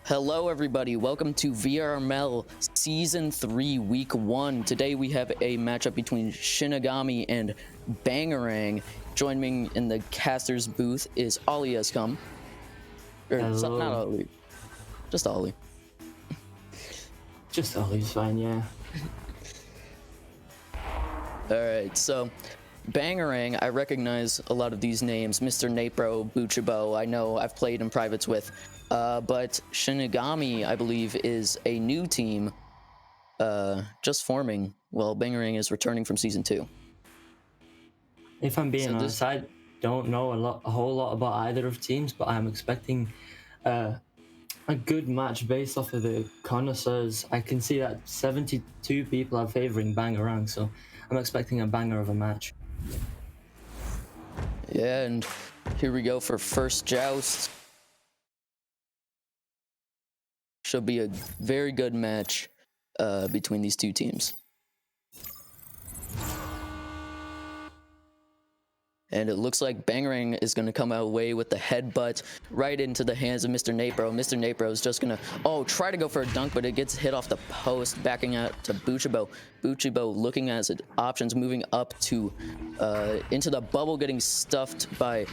Hello everybody, welcome to VRML Season 3 Week 1. Today we have a matchup between Shinigami and Bangarang. Joining me in the caster's booth is Ollie has come. Not Ollie, just Ollie. Just Ollie's fine, yeah. Alright, so Bangarang, I recognize a lot of these names. Mr. Napro, Buchibo, I know I've played in privates with. But Shinigami, I believe, is a new team just forming. Well, Bangarang is returning from Season 2. If I'm being honest, I don't know a whole lot about either of teams, but I'm expecting a good match based off of the connoisseurs. I can see that 72 people are favoring Bangarang, so I'm expecting a banger of a match. Yeah, and here we go for first joust. Should be a very good match between these two teams. And it looks like Bangarang is going to come away with the headbutt right into the hands of Mr. Napro. Mr. Napro is just going to, try to go for a dunk, but it gets hit off the post, backing out to Buchibo. Buchibo looking at his options, moving up to into the bubble, getting stuffed by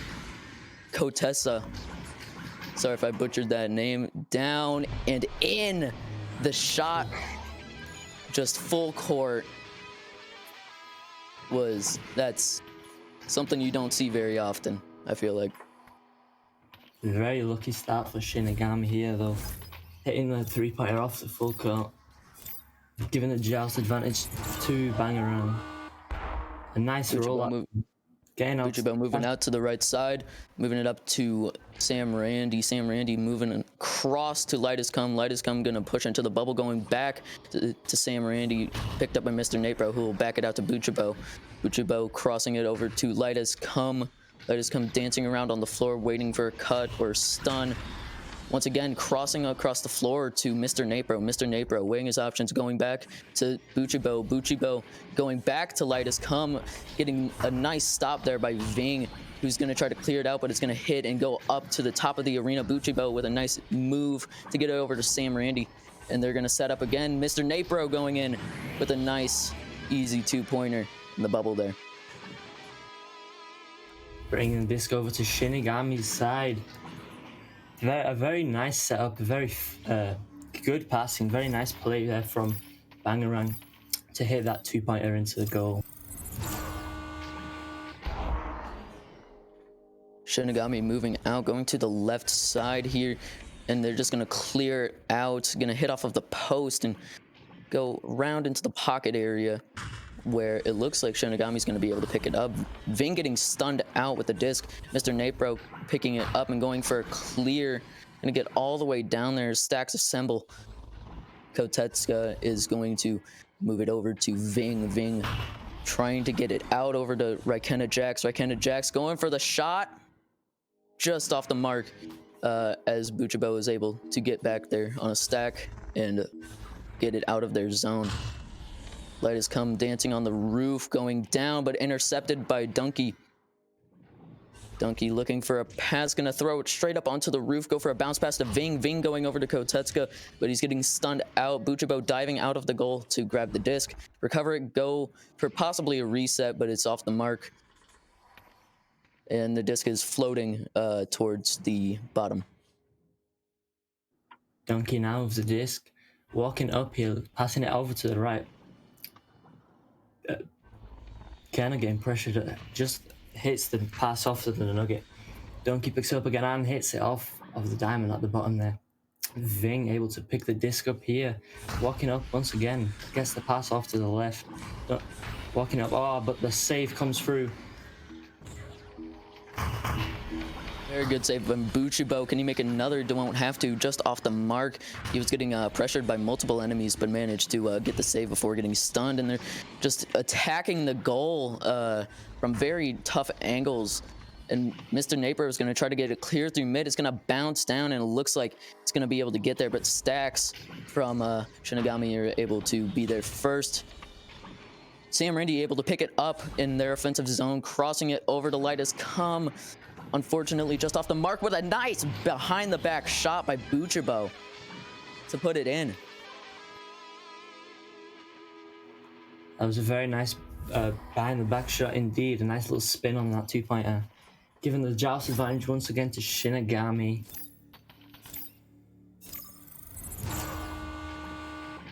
Kotessa. Sorry if I butchered that name. Down and in. The shot, just full court, that's something you don't see very often, I feel like. Very lucky start for Shinigami here, though. Hitting the three-pointer off the full court. Giving the joust advantage to Bangarang. A nice roll up. Buchibo moving out to the right side, moving it up to Sam Randy. Sam Randy moving across to Light Has Come. Light Has Come gonna push into the bubble, going back to Sam Randy, picked up by Mr. Napro, who will back it out to Buchibo. Buchibo crossing it over to Light Has Come. Light Has Come dancing around on the floor, waiting for a cut or stun. Once again, crossing across the floor to Mr. Napro. Mr. Napro weighing his options, going back to Buchibo. Buchibo going back to Light Has Come, getting a nice stop there by Ving, who's going to try to clear it out, but it's going to hit and go up to the top of the arena. Buchibo with a nice move to get it over to Sam Randy. And they're going to set up again. Mr. Napro going in with a nice, easy two-pointer in the bubble there. Bringing the disc over to Shinigami's side. A very nice setup, very good passing, very nice play there from Bangarang to hit that two-pointer into the goal. Shinigami moving out, going to the left side here, and they're just going to clear it out, going to hit off of the post and go round into the pocket area where it looks like Shinigami's going to be able to pick it up. Ving getting stunned out with the disc. Mr. Napro picking it up and going for a clear. Going to get all the way down there. Stacks assemble. Kotetska is going to move it over to Ving. Ving trying to get it out over to Raikena Jax. Raikena Jax going for the shot. Just off the mark as Buchibo is able to get back there on a stack and get it out of their zone. Light Has Come dancing on the roof, going down, but intercepted by Donkey. Donkey looking for a pass, gonna throw it straight up onto the roof, go for a bounce pass to Ving. Ving going over to Kotetska, but he's getting stunned out. Buchibo diving out of the goal to grab the disc. Recover it, go for possibly a reset, but it's off the mark. And the disc is floating towards the bottom. Donkey now with the disc, walking uphill, passing it over to the right. Kind of getting pressured, just hits the pass off to the nugget. Donkey picks it up again and hits it off of the diamond at the bottom there. Ving able to pick the disc up here, walking up once again, gets the pass off to the left. Walking up, but the save comes through. Very good save from Buchibo. Can he make another? Won't have to. Just off the mark. He was getting pressured by multiple enemies, but managed to get the save before getting stunned. And they're just attacking the goal from very tough angles. And Mr. Napro is going to try to get it clear through mid. It's going to bounce down, and it looks like it's going to be able to get there. But stacks from Shinigami are able to be there first. Sam Randy able to pick it up in their offensive zone, crossing it over to Light Has Come. Unfortunately, just off the mark with a nice behind-the-back shot by Buchibo. to put it That was a very nice behind the back shot indeed. A nice little spin on that 2-pointer. Giving the joust advantage once again to Shinigami.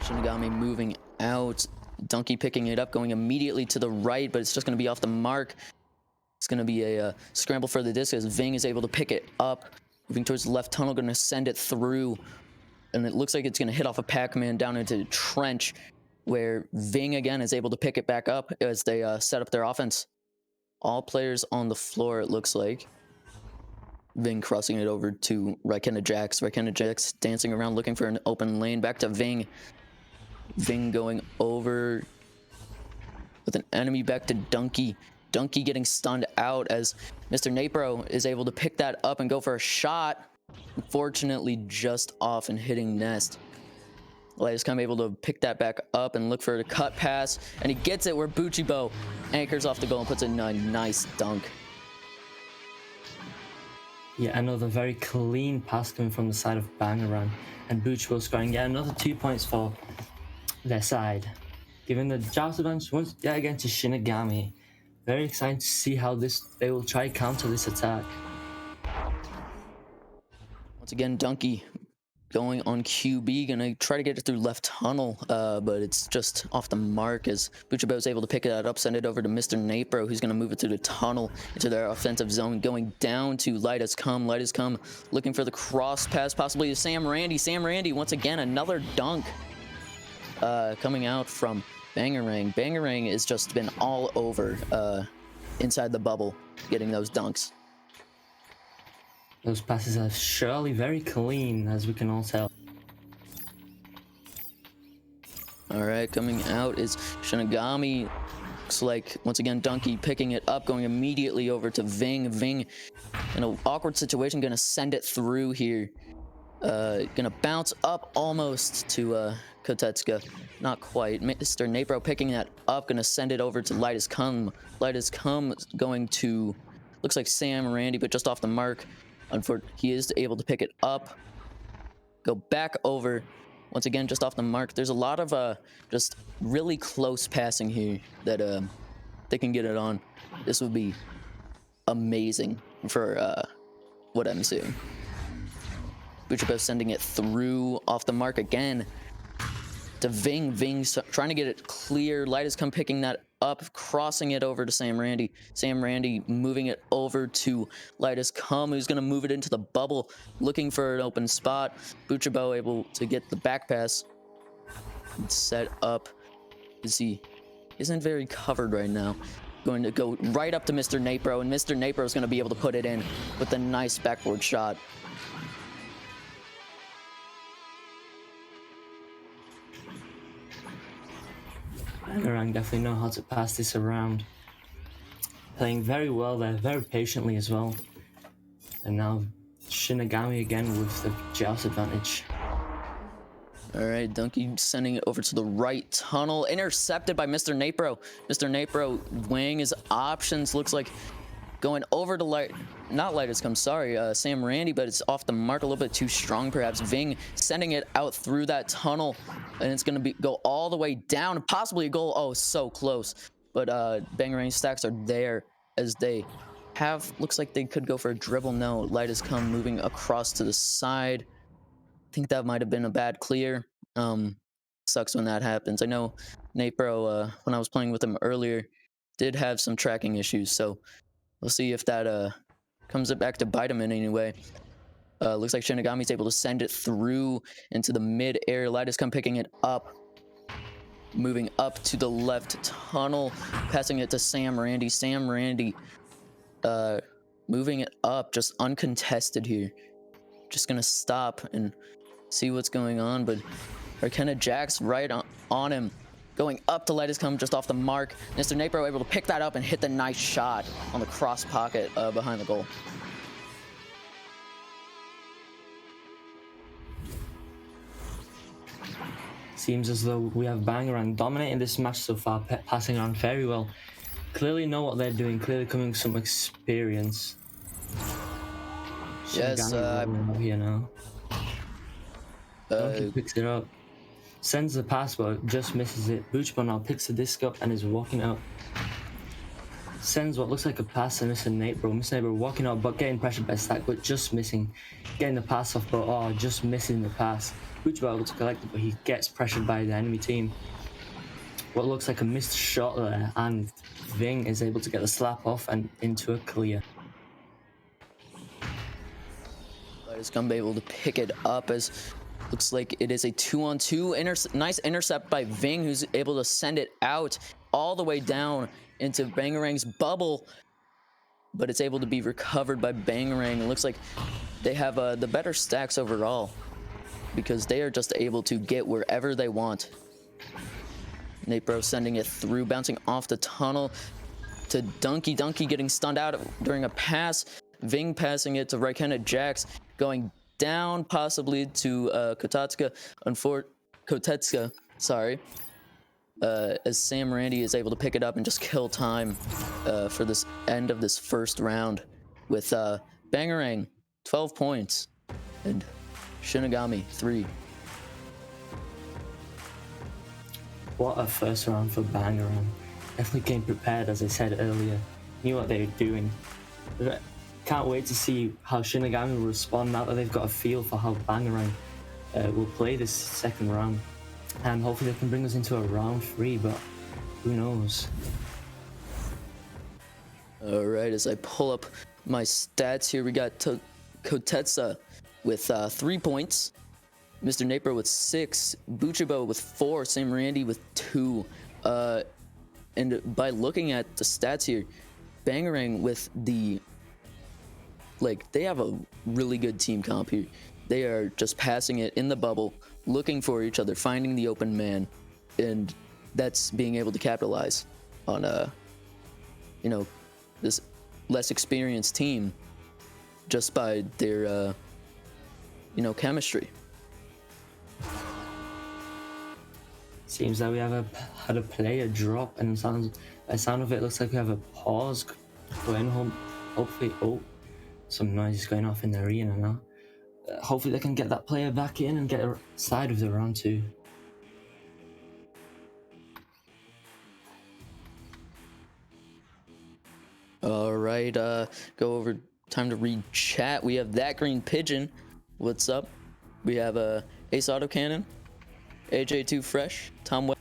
Shinigami moving out. Donkey picking it up, going immediately to the right, but it's just going to be off the mark. It's going to be a scramble for the disc as Ving is able to pick it up. Moving towards the left tunnel, going to send it through. And it looks like it's going to hit off a Pac-Man down into the trench, where Ving again is able to pick it back up as they set up their offense. All players on the floor, it looks like. Ving crossing it over to Raikena Jax. Raikena Jax dancing around looking for an open lane. Back to Ving. Ving going over with an enemy back to Donkey. Donkey getting stunned out as Mr. Napro is able to pick that up and go for a shot. Unfortunately, just off and hitting Nest. Lightus come able to pick that back up and look for a cut pass, and he gets it where Buchibo anchors off the goal and puts in a nice dunk. Yeah, another very clean pass coming from the side of Bangarang, and Buchibo scoring yet another 2 points for their side, giving the joust advantage once yet again to Shinigami. Very excited to see how they will try to counter this attack. Once again, Donkey going on QB, gonna try to get it through left tunnel, but it's just off the mark as Buchibo is able to pick that up, send it over to Mr. Napro, who's gonna move it through the tunnel into their offensive zone, going down to Lightus Come. Lightus Come looking for the cross pass, possibly to Sam Randy. Sam Randy, once again, another dunk coming out from Bangarang. Bangarang has just been all over inside the bubble, getting those dunks. Those passes are surely very clean, as we can all tell. All right, coming out is Shinigami. Looks like, once again, Donkey picking it up, going immediately over to Ving. Ving, in an awkward situation, gonna send it through here. Gonna bounce up almost to Kotetsuka. Not quite. Mr. Napro picking that up, gonna send it over to Lightus Come. Lightus Come going to, looks like Sam Randy, but just off the mark. Unfortunately, he is able to pick it up, go back over, once again, just off the mark. There's a lot of just really close passing here that they can get it on. This would be amazing for what I'm seeing. Buchibo sending it through off the mark again to Ving. Ving trying to get it clear. Lightus Come picking that up, crossing it over to Sam Randy. Sam Randy moving it over to Lightus Come, who's going to move it into the bubble, looking for an open spot. Buchibo able to get the back pass and set up as he isn't very covered right now. Going to go right up to Mr. Napro, and Mr. Napro is going to be able to put it in with a nice backboard shot. Bangarang definitely know how to pass this around. Playing very well there, very patiently as well. And now Shinigami again with the joust advantage. All right, Donkey sending it over to the right tunnel. Intercepted by Mr. Napro. Mr. Napro weighing his options. Looks like going over to not Lightus Come, sorry, Sam Randy, but it's off the mark a little bit too strong perhaps. Ving sending it out through that tunnel, and it's going to go all the way down, possibly a goal. Oh, so close. But Bangarang stacks are there as they have, looks like they could go for a dribble. No, Lightus Come moving across to the side. I think that might have been a bad clear. Sucks when that happens. I know Napro, when I was playing with him earlier, did have some tracking issues, so we'll see if that comes back to bite him in any way. Looks like Shinigami's able to send it through into the mid-air. Lightus Come picking it up, moving up to the left tunnel, passing it to Sam Randy. Sam Randy moving it up, just uncontested here. Just gonna stop and see what's going on, but Raikena Jax right on him. Going up to Lightus Come just off the mark. Mr. Napro able to pick that up and hit the nice shot on the cross pocket behind the goal. Seems as though we have Bangarang dominating this match so far, passing around very well. Clearly know what they're doing, clearly coming with some experience. Yes, here now. Donkey picks it up, sends the pass, but just misses it. Buchbo now picks the disc up and is walking up. Sends what looks like a pass to Mr. Neighbor. Mr. Neighbor walking up, but getting pressured by Stack, but just missing. Getting the pass off, but just missing the pass. Buchbo able to collect it, but he gets pressured by the enemy team. What looks like a missed shot there, and Ving is able to get the slap off and into a clear. Is gonna be able to pick it up as looks like it is a 2-on-2. Nice intercept by Ving, who's able to send it out all the way down into Bangarang's bubble, but it's able to be recovered by Bangarang. It looks like they have the better stacks overall because they are just able to get wherever they want. Napro sending it through, bouncing off the tunnel to Donkey. Donkey getting stunned out during a pass. Ving passing it to right-handed Jax, going down possibly to Kotetska. Kotetska, sorry. As Sam Randy is able to pick it up and just kill time for this end of this first round with Bangarang 12 points and Shinigami 3. What a first round for Bangarang. Definitely came prepared, as I said earlier. Knew what they were doing. Can't wait to see how Shinigami will respond now that they've got a feel for how Bangarang will play this second round. And hopefully they can bring us into a round 3, but who knows? Alright, as I pull up my stats here, we got Kotetsa with 3 points, Mr. Naper with 6, Buchibo with 4, Sam Randy with 2. And by looking at the stats here, Bangarang with the... they have a really good team comp here. They are just passing it in the bubble, looking for each other, finding the open man, and that's being able to capitalize on this less experienced team just by their chemistry. Seems like we have had a player drop, and by sound of it, looks like we have a pause going home. Hopefully, some noise is going off in the arena now. Hopefully they can get that player back in and get a side of the round 2. All right, go over time to read chat. We have That Green Pigeon. What's up? We have Ace Autocannon, AJ2 Fresh, Tom West.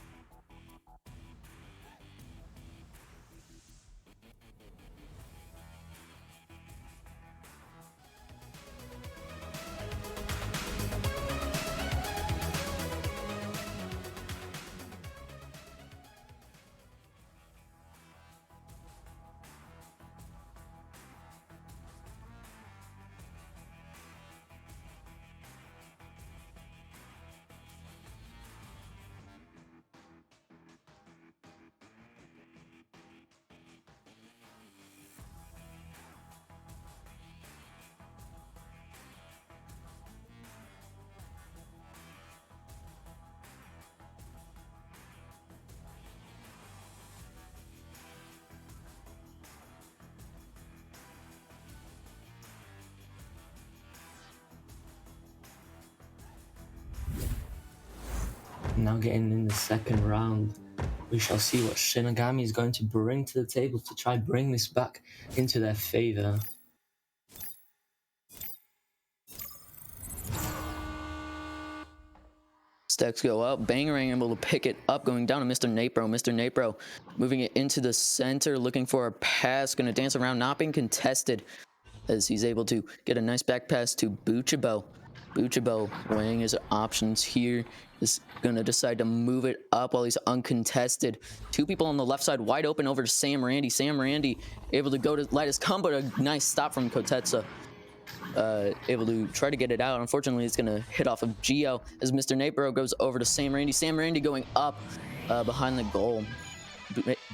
Now getting in the second round, we shall see what Shinigami is going to bring to the table to try bring this back into their favor. Stacks go up. Bangarang able to pick it up, going down to Mr. Napro. Mr. Napro moving it into the center, looking for a pass. Going to dance around, not being contested, as he's able to get a nice back pass to Buchibo. Buchibo weighing his options here. Is going to decide to move it up while he's uncontested. 2 people on the left side wide open over to Sam Randy. Sam Randy able to go to light his come, but a nice stop from Kotetsa. Able to try to get it out. Unfortunately, it's going to hit off of Gio as Mr. Napro goes over to Sam Randy. Sam Randy going up behind the goal.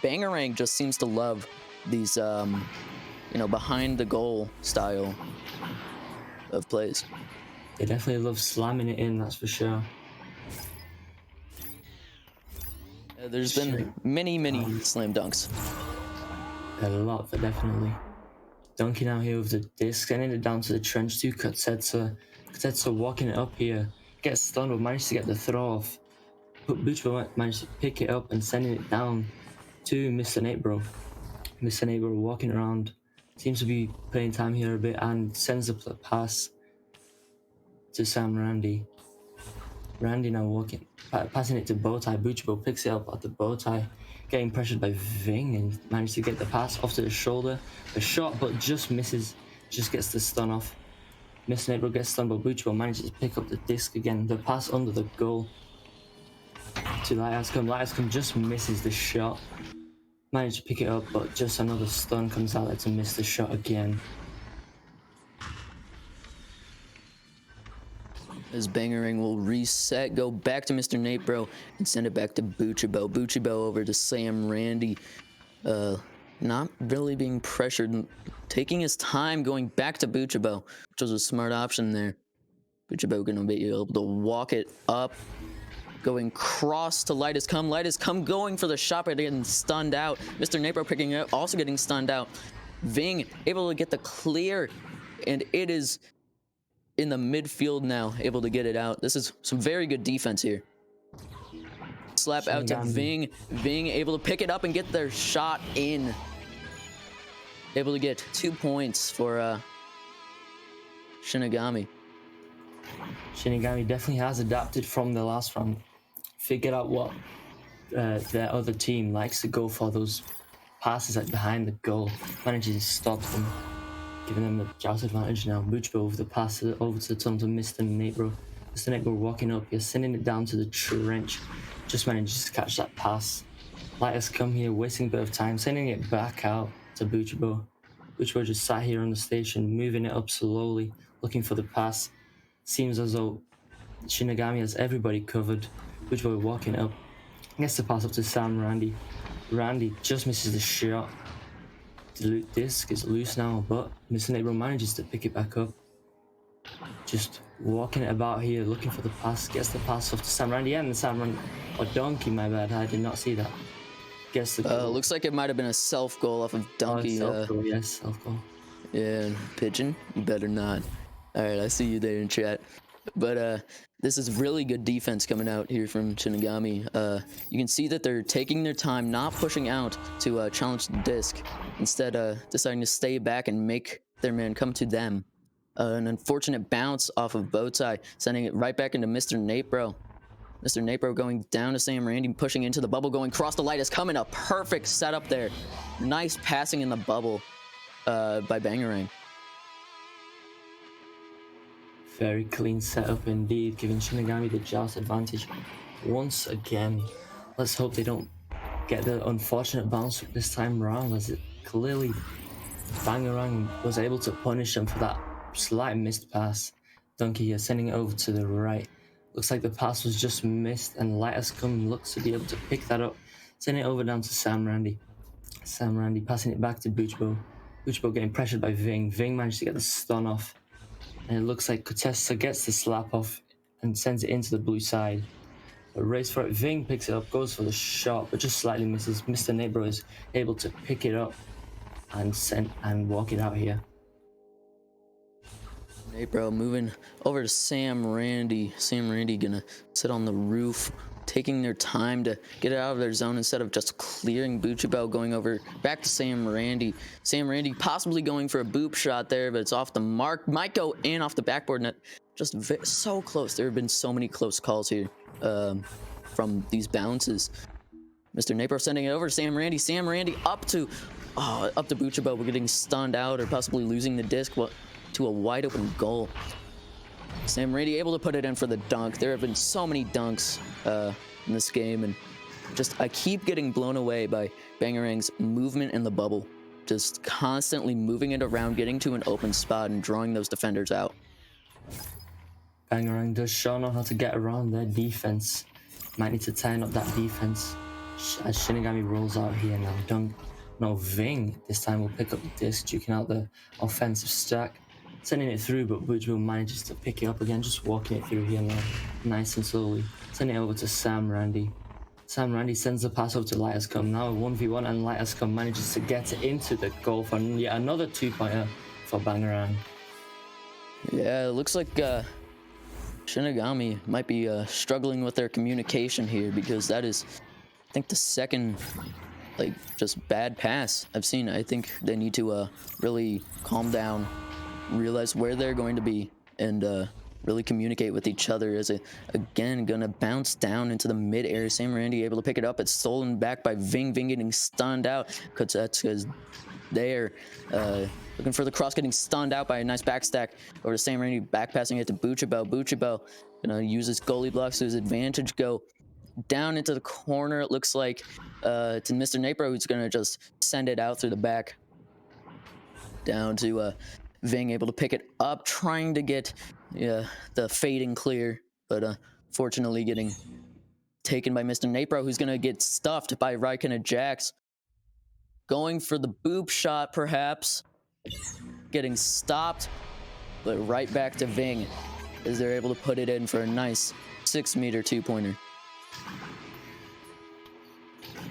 Bangarang just seems to love these, behind the goal style of plays. They definitely love slamming it in, that's for sure. There's been many slam dunks. A lot, but definitely. Donkey now here with the disc, sending it down to the trench to Kotetsa. Kotetsa walking it up here, gets stunned but manages to get the throw off. But Buchbo managed to pick it up and sending it down to Mr. Natebro. Mr. Natebro walking around, seems to be playing time here a bit and sends a pass to Sam Randy. Randy now passing it to Bowtie. Buchbo picks it up at the Bowtie, getting pressured by Ving and managed to get the pass off to the shoulder. A shot but just misses, just gets the stun off. Mr. Natebro gets stunned but Buchbo manages to pick up the disc again. The pass under the goal to Lighthouse Come. Lighthouse Come just misses the shot. Managed to pick it up, but just another stun comes out there to miss the shot again. As Bangarang will reset, go back to Mr. Natebro and send it back to Buchibo. Buchibo over to Sam Randy. Not really being pressured, taking his time going back to Buchibo, which was a smart option there. Buchibo gonna be able to walk it up, going cross to Light Has Come. Light Has Come going for the shot, but getting stunned out. Mr. Natebro picking it up, also getting stunned out. Ving able to get the clear, and it is in the midfield now, able to get it out. This is some very good defense here. Slap out to Ving. Ving able to pick it up and get their shot in. Able to get 2 points for Shinigami. Shinigami definitely has adapted from the last round. Figured out what their other team likes to go for, those passes like behind the goal. Manages to stop them, giving them the joust advantage now. Buchbo with the pass over to the tunnel to Mr. Natebro. Mr. Natebro walking up here, sending it down to the trench. Just manages to catch that pass. Light Has Come here, wasting a bit of time, sending it back out to Buchbo. Buchbo just sat here on the station, moving it up slowly, looking for the pass. Seems as though Shinigami has everybody covered. Buchbo walking up, gets the pass up to Sam Randy. Randy just misses the shot. The disc is loose now, but Mr. Natebro manages to pick it back up. Just walking it about here, looking for the pass. Gets the pass off to Sam Randy, and Sam Randy, or Donkey, my bad, I did not see that. Gets the goal. Looks like it might have been a self goal off of Donkey. Self-goal, yes, self-goal. Yeah, Pigeon, you better not. All right, I see you there in chat. But this is really good defense coming out here from Shinigami. You can see that they're taking their time, not pushing out to challenge the disc. Instead, deciding to stay back and make their man come to them. An unfortunate bounce off of Bowtie, sending it right back into Mr. Natebro. Mr. Natebro going down to Sam Randy, pushing into the bubble, going cross the Light Has Come. A perfect setup there. Nice passing in the bubble by Bangarang. Very clean setup indeed, giving Shinigami the joust advantage once again. Let's hope they don't get the unfortunate bounce this time around, as it clearly Bangarang was able to punish them for that slight missed pass. Donkey here sending it over to the right. Looks like the pass was just missed, and Light Has Come looks to be able to pick that up. Sending it over down to Sam Randy. Sam Randy passing it back to Buchbo. Buchbo getting pressured by Ving. Ving managed to get the stun off. And it looks like Contessa gets the slap off and sends it into the blue side. A race for it. Ving picks it up, goes for the shot, but just slightly misses. Mr. Natebro is able to pick it up and walk it out here. Natebro moving over to Sam Randy. Sam Randy gonna sit on the roof, taking their time to get it out of their zone instead of just clearing Buchibo, going over back to Sam Randy. Sam Randy possibly going for a boop shot there, but it's off the mark. Might go in off the backboard net. Just so close. There have been so many close calls here from these bounces. Mr. Natebro sending it over to Sam Randy. Sam Randy up to Buchibo. We're getting stunned out or possibly losing the disc to a wide open goal. Sam Randy able to put it in for the dunk. There have been so many dunks in this game, and just I keep getting blown away by Bangarang's movement in the bubble. Just constantly moving it around, getting to an open spot and drawing those defenders out. Bangarang does sure know how to get around their defense. Might need to tighten up that defense as Shinigami rolls out here now. Ving this time will pick up the disc, duking out the offensive stack. Sending it through, but Buchbo manages to pick it up again, just walking it through here now, nice and slowly. Sending it over to Sam Randy. Sam Randy sends the pass over to Light Has Come. Now a 1v1, and Light Has Come manages to get it into the goal for yet another 2-pointer for Bangarang. Yeah, it looks like Shinigami might be struggling with their communication here, because that is, I think, the second like just bad pass I've seen. I think they need to really calm down, realize where they're going to be, and really communicate with each other. As it again gonna bounce down into the mid-air. Sam Randy able to pick it up. It's stolen back by Ving. Ving getting stunned out. Kotetsuka's there, looking for the cross, getting stunned out by a nice backstack over to Sam Randy, back passing it to Buchabel. Buchabel gonna use his goalie blocks to his advantage, go down into the corner. It looks like to Mr. Napro, who's gonna just send it out through the back down to Ving, able to pick it up, trying to get the fading clear, but fortunately getting taken by Mr. Napro, who's gonna get stuffed by Raikkonen Jax. Going for the boop shot, perhaps. Getting stopped, but right back to Ving as they're able to put it in for a nice 6-meter two-pointer.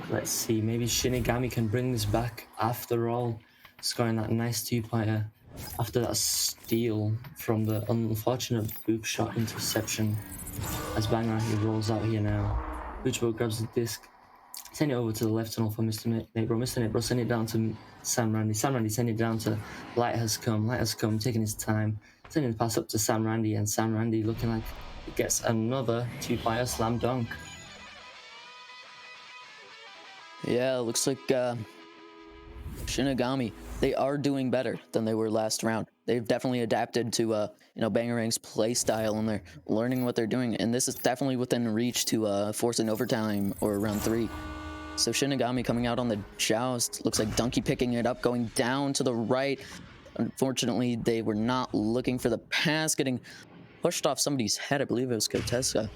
Let's see, maybe Shinigami can bring this back after all, scoring that nice two-pointer after that steal from the unfortunate boop shot interception. As Bangarang rolls out here now, Buchbo grabs the disc, send it over to the left tunnel for Mr. Napro. Mr. Napro send it down to Sam Randy. Sam Randy send it down to Light Has Come. Light Has Come, taking his time, sending the pass up to Sam Randy, and Sam Randy looking like it gets another two-pointer slam dunk. Yeah, it looks like Shinigami, they are doing better than they were last round. They've definitely adapted to Bangarang's play style, and they're learning what they're doing. And this is definitely within reach to force an overtime or round 3. So Shinigami coming out on the joust. Looks like Donkey picking it up, going down to the right. Unfortunately, they were not looking for the pass, getting pushed off somebody's head. I believe it was Koteska.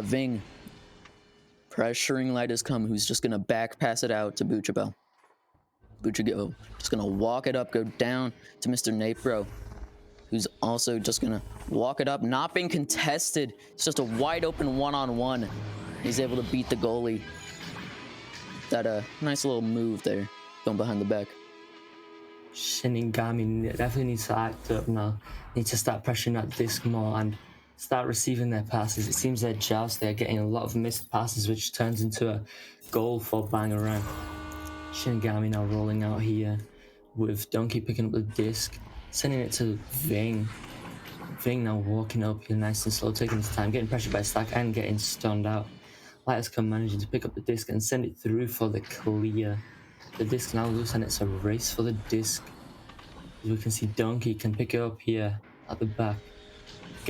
Ving pressuring Light Has Come, who's just going to back pass it out to Buchabel. Buchabel just going to walk it up, go down to Mr. Napro, who's also just going to walk it up, not being contested. It's just a wide open one-on-one. He's able to beat the goalie. That nice little move there, going behind the back. Shinigami definitely needs to act up now. Needs to start pressuring that disc more and start receiving their passes. It seems their joust, they're getting a lot of missed passes, which turns into a goal for Bangarang. Shinigami now rolling out here with Donkey picking up the disc, sending it to Ving. Ving now walking up here nice and slow, taking his time, getting pressured by Stack and getting stunned out. Light Has Come managing to pick up the disc and send it through for the clear. The disc now loose and it's a race for the disc. As we can see, Donkey can pick it up here at the back.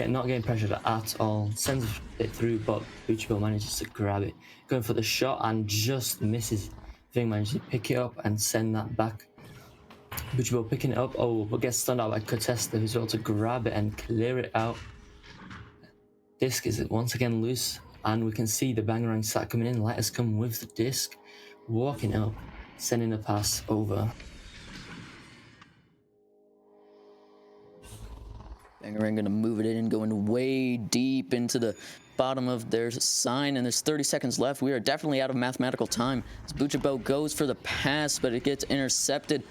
Not getting pressured at all. Sends it through, but Buchabel manages to grab it. Going for the shot and just misses. Ving manages to pick it up and send that back. Buchabel picking it up, but gets stunned out by Kotesta, who's able to grab it and clear it out. Disc is once again loose, and we can see the Bangarang sat coming in. Light Has Come with the disc, walking up, sending a pass over. Bangarang gonna move it in, going way deep into the bottom of their sign, and there's 30 seconds left. We are definitely out of mathematical time. As Buchabel goes for the pass, but it gets intercepted.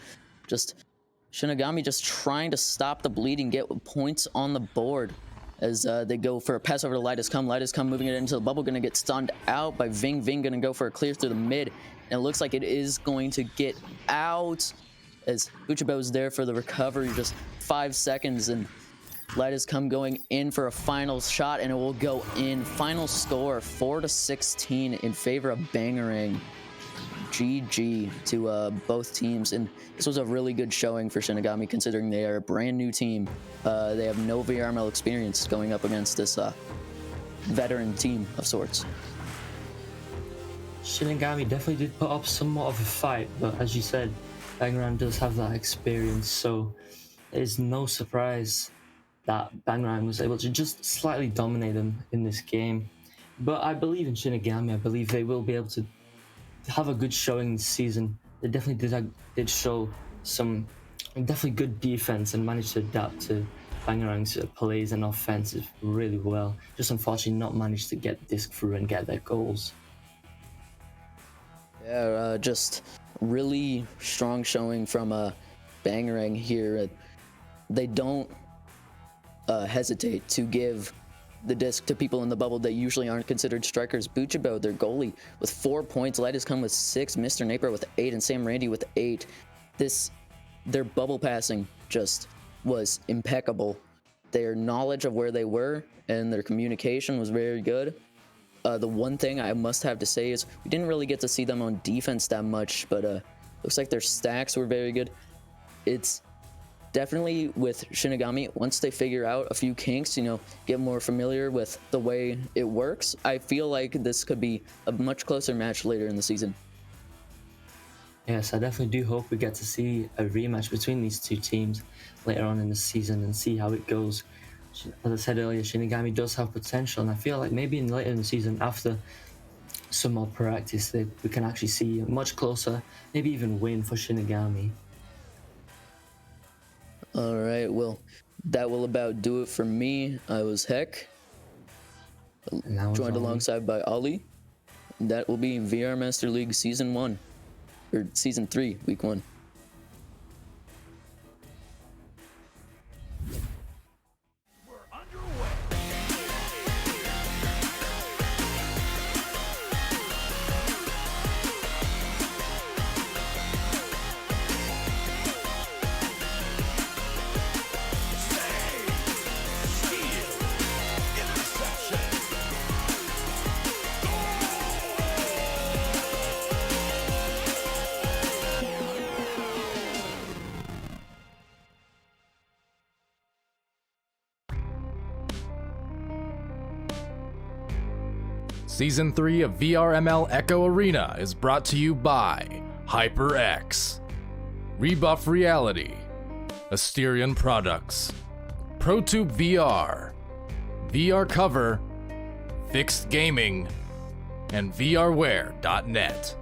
Just Shinigami just trying to stop the bleeding, get points on the board as they go for a pass over to Light Has Come. Light Has Come moving it into the bubble, gonna get stunned out by Ving. Ving gonna go for a clear through the mid, and it looks like it is going to get out as Buchabel is there for the recovery. Just 5 seconds, and Light Has Come going in for a final shot, and it will go in. Final score 4-16 in favor of Bangarang. GG to both teams, and this was a really good showing for Shinigami, considering they are a brand new team. They have no VRML experience going up against this veteran team of sorts. Shinigami definitely did put up somewhat of a fight, but as you said, Bangarang does have that experience, so it is no surprise that Bangarang was able to just slightly dominate them in this game. But I believe in Shinigami. I believe they will be able to have a good showing this season. They definitely did show some definitely good defense and managed to adapt to Bangarang's plays and offensive really well. Just unfortunately not managed to get disc through and get their goals. Yeah, just really strong showing from Bangarang here. They don't hesitate to give the disc to people in the bubble that usually aren't considered strikers. Buchibo, their goalie, with 4 points. Light has come with 6. Mr. Napier with 8, and Sam Randy with 8. Their bubble passing just was impeccable. Their knowledge of where they were and their communication was very good. The one thing I must have to say is we didn't really get to see them on defense that much, but looks like their stacks were very good. It's definitely with Shinigami, once they figure out a few kinks, get more familiar with the way it works, I feel like this could be a much closer match later in the season. Yes, I definitely do hope we get to see a rematch between these two teams later on in the season and see how it goes. As I said earlier, Shinigami does have potential, and I feel like maybe later in the season, after some more practice, we can actually see a much closer, maybe even win for Shinigami. All right, well, that will about do it for me. I was Heck, joined alongside by Ali. That will be in VR Master League Season 1, or Season 3, Week 1. Season 3 of VRML Echo Arena is brought to you by HyperX, Rebuff Reality, Asterion Products, ProTube VR, VR Cover, Fixed Gaming, and VRware.net.